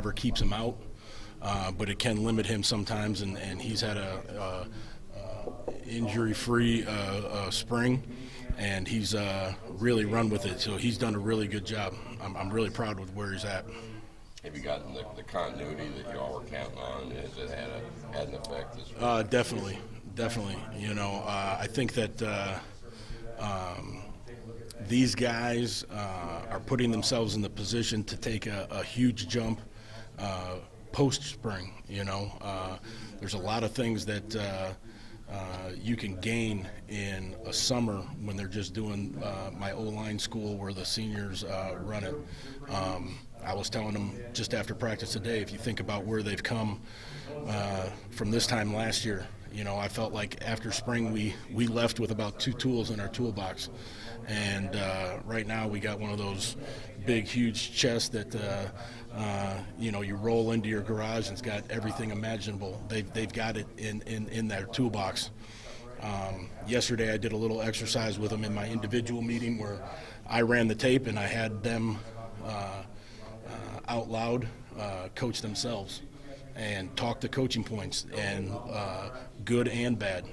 never keeps him out, but it can limit him sometimes, and he's had a injury-free spring, and he's really run with it. So he's done a really good job. I'm really proud with where he's at. Have you gotten the continuity that you all were counting on? Has it had an effect this week? Definitely. You know, I think that these guys are putting themselves in the position to take a huge jump post-spring. You know, there's a lot of things that you can gain in a summer when they're just doing my O-line school where the seniors run it. I was telling them just after practice today, if you think about where they've come from this time last year, you know, I felt like after spring we left with about 2 tools in our toolbox. And right now we got one of those big, huge chests that, you know, you roll into your garage and it's got everything imaginable. They've got it in their toolbox. Yesterday I did a little exercise with them in my individual meeting where I ran the tape and I had them out loud coach themselves and talk the coaching points, and good and bad.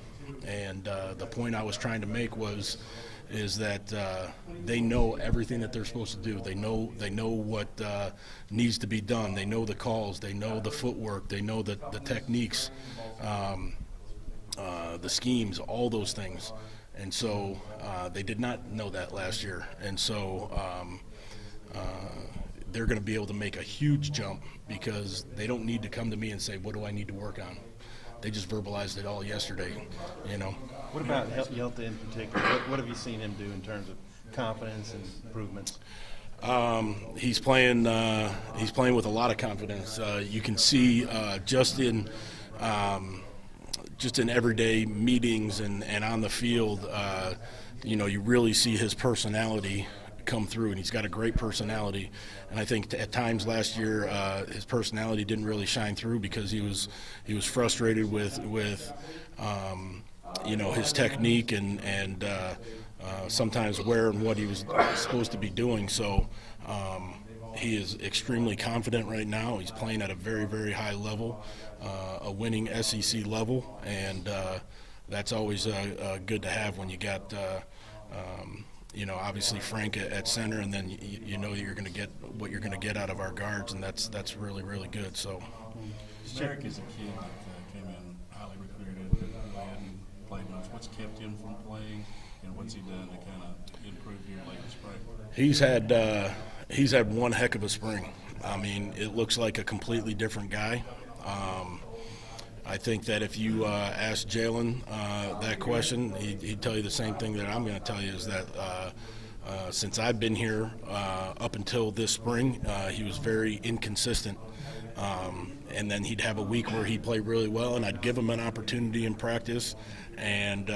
And the point I was trying to make is that they know everything that they're supposed to do. They know what needs to be done. They know the calls. They know the footwork. They know the techniques, the schemes, all those things. And so they did not know that last year. And so they're going to be able to make a huge jump because they don't need to come to me and say, what do I need to work on? They just verbalized it all yesterday, you know. What about Yelta in particular? What have you seen him do in terms of confidence and improvements? He's playing with a lot of confidence. You can see just in everyday meetings and on the field, you know, you really see his personality come through, and he's got a great personality. And I think at times last year his personality didn't really shine through because he was frustrated with you know, his technique and sometimes where and what he was supposed to be doing. So he is extremely confident right now. He's playing at a very, very high level, a winning SEC level, and that's always good to have when you got you know, obviously Frank at center, and then you know you're going to get what you're going to get out of our guards, and that's really, really good. So Merrick is a kid that came in highly recruited, really hadn't played much. What's kept him from playing, and what's he done to kind of improve here late in spring? He's had one heck of a spring. I mean, it looks like a completely different guy. I think that if you ask Jalen that question, he'd tell you the same thing that I'm going to tell you, is that since I've been here up until this spring, he was very inconsistent. And then he'd have a week where he'd play really well, and I'd give him an opportunity in practice, and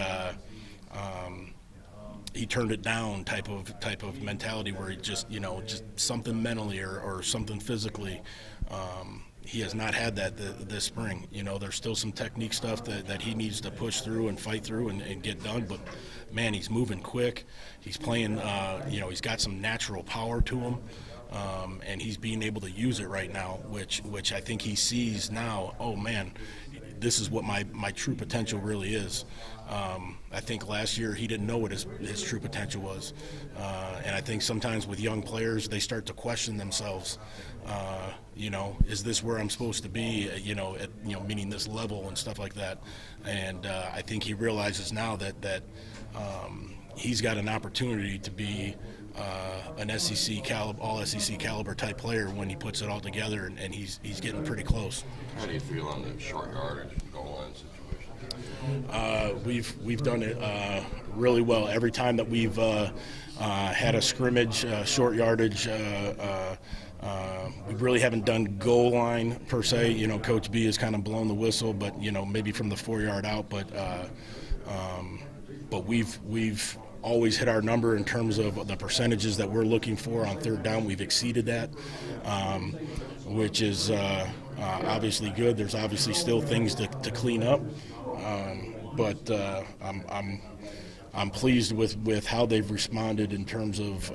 he turned it down type of mentality where he just, you know, just something mentally or something physically. He has not had that this spring. You know, there's still some technique stuff that he needs to push through and fight through and get done. But, man, he's moving quick. He's playing, you know, he's got some natural power to him. And he's being able to use it right now, which I think he sees now, oh, man, this is what my true potential really is. I think last year he didn't know what his true potential was. And I think sometimes with young players, they start to question themselves. You know, is this where I'm supposed to be, you know, at, you know, meaning this level and stuff like that. And I think he realizes now that he's got an opportunity to be an SEC caliber, all SEC caliber type player when he puts it all together, and he's getting pretty close. How do you feel on the short yardage and goal line situation? We've done it really well. Every time that we've had a scrimmage, short yardage, we really haven't done goal line per se. You know, Coach B has kind of blown the whistle, but, you know, maybe from the 4-yard out. But we've always hit our number in terms of the percentages that we're looking for on third down. We've exceeded that, which is obviously good. There's obviously still things to clean up, but I'm pleased with how they've responded in terms of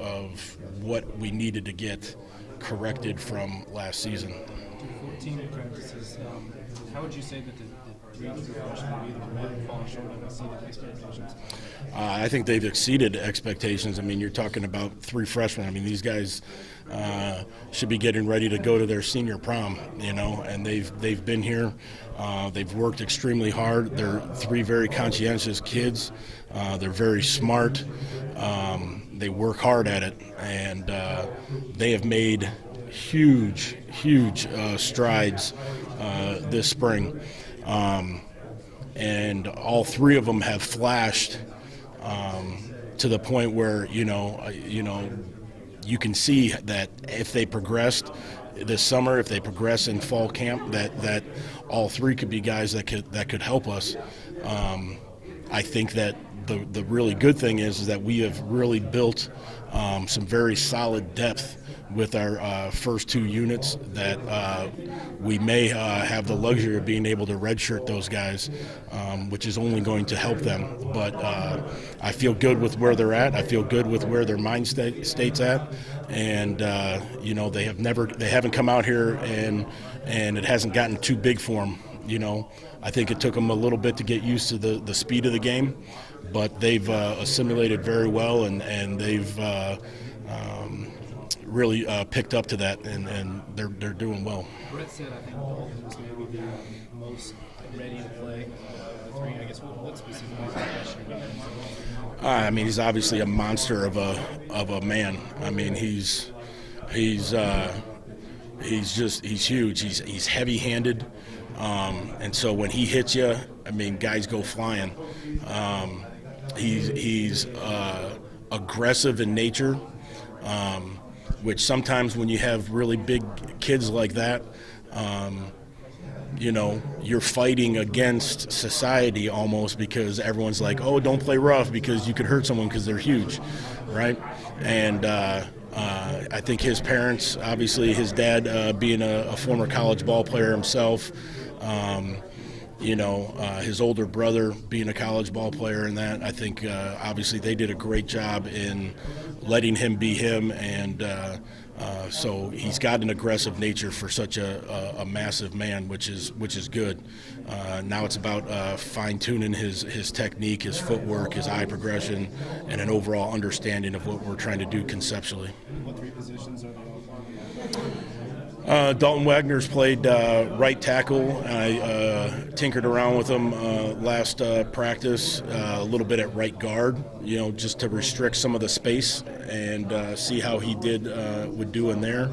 what we needed to get corrected from last season. through 14 practices, how would you say that the three true freshmen have either met or fallen short of exceeded expectations? I think they've exceeded expectations. I mean, you're talking about three freshmen. I mean, these guys should be getting ready to go to their senior prom, you know, and they've been here. They've worked extremely hard. They're three very conscientious kids. They're very smart. They work hard at it, and they have made huge strides this spring. And all three of them have flashed to the point where you can see that if they progressed this summer, if they progress in fall camp, that all three could be guys that could help us. I think that the really good thing is that we have really built some very solid depth with our first two units that we may have the luxury of being able to redshirt those guys, which is only going to help them. But I feel good with where they're at. I feel good with where their mind state's at, and they haven't come out here and it hasn't gotten too big for them. I think it took them a little bit to get used to the speed of the game, but they've assimilated very well, and they've really picked up to that, and they're doing well. Brett said, I think Dalton was maybe the most ready to play of the three. I guess what specifically is the question? I mean, he's obviously a monster of a man. I mean, he's huge. He's heavy-handed, and so when he hits you, I mean, guys go flying. He's aggressive in nature, which sometimes when you have really big kids like that, you're fighting against society almost, because everyone's like, oh, don't play rough because you could hurt someone because they're huge, right? And I think his parents, obviously his dad being a former college ball player himself, his older brother being a college ball player, and that, I think obviously they did a great job in letting him be him, and so he's got an aggressive nature for such a massive man, which is good. Now it's about fine-tuning his technique, his footwork, his eye progression, and an overall understanding of what we're trying to do conceptually. What three positions are they all playing? Dalton Wagner's played right tackle. I tinkered around with him last practice, a little bit at right guard, just to restrict some of the space and see how he would do in there.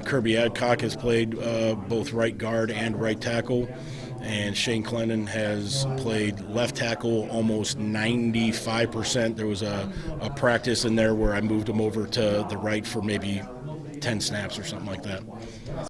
Kirby Adcock has played both right guard and right tackle, and Shane Clennon has played left tackle almost 95%. There was a practice in there where I moved him over to the right for maybe 10 snaps or something like that.